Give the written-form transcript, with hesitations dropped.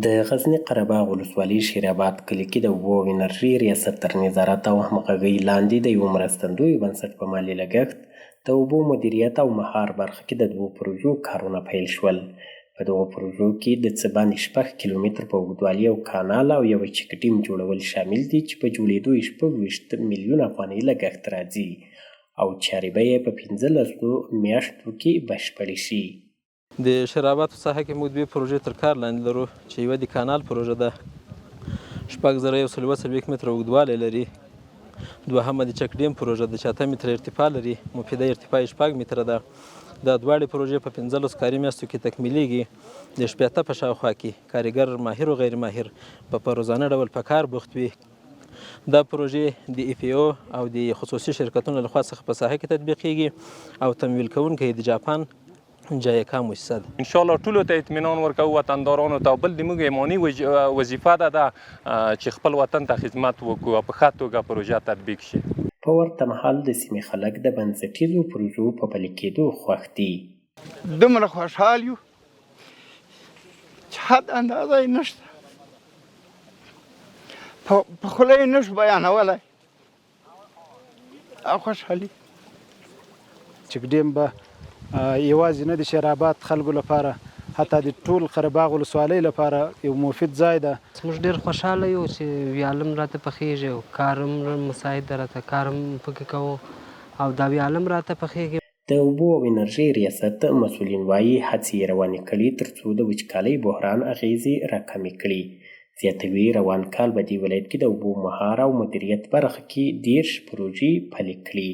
د غزني قره باغ ولسوالۍ شیرآباد کلي کې د اوبو او انرژۍ ریاست تر نظارت او همغږۍ لاندې د یوه مرستندویه بنسټ په مالي لګښت د اوبو مدیریت او مهار برخه کې د 2 پروژو کارونه پیل شول. په دغو پروژو کې د څه باندې 6 کیلومتر په اوږدوالي یو کانال او یوه چک ډیم جوړول شامل دي چې په جوړېدو یې 26 میلیونه افغانۍ لګښت راځي او چارې به یې په 15 میاشتو کې بشپړې شي. د شیرآباد په ساحه کې موږ 2 پروژې تر کار لاندې لرو چې یوه د کانال پروژه ده 6140 متره اوږدوالی لري، دوهمه د چک ډیم پروژه ده چې 8 متره ارتفاع لري، مفیده ارتفاع 6 متره ده. دا دواړې پروژې په 15 کاري میاشتو کې تکمیلیږي. د 18 په شاوخوا کې کارګر ماهر او غیر ماهر په روزانه ډول په کار بوخت وي. دا پروژې د EPO او د خصوصي شرکتونو لخوا څخه په ساحه کې تطبیقیږي او تمویل کوونکی د جاپان جایکا مؤسسه ده. ان شاء الله ټولو ته اطمینان ورکوو وطندارانو ته، بل د موږ ایماني وظیفه ده چې خپل وطن ته خدمت وکړو او په ښه توګه پروژه تطبیق شي. په ورته مهال د سیمې خلک د بنسټیزو پروژو په پلي کېدو خوښ دي. دومره خوشحال یو چې حد اندازه یې نشته، په خوله یې نشو بیانولی او خوشحالي. چک ډیم به یوازې نه د شیرآباد خلکو لپاره، حتی د ټول قره باغ ولسوالۍ لپاره یو مفید ځای ده. موږ ډېر خوشحاله یو چې ویالم راته پخېږي او کارم مساعد راته کارم پکې کوو او دا ویالم راته پخېږي. د اوبو او انرژۍ ریاست مسؤلین وایي هڅې یې روانې کړي ترڅو د وچکالۍ بحران اغیزې راکمې کړي. زیاتوي روان کال په دې ولایت کې د اوبو مهار او مدیریت برخه کې 10 پروژې پلي کړي.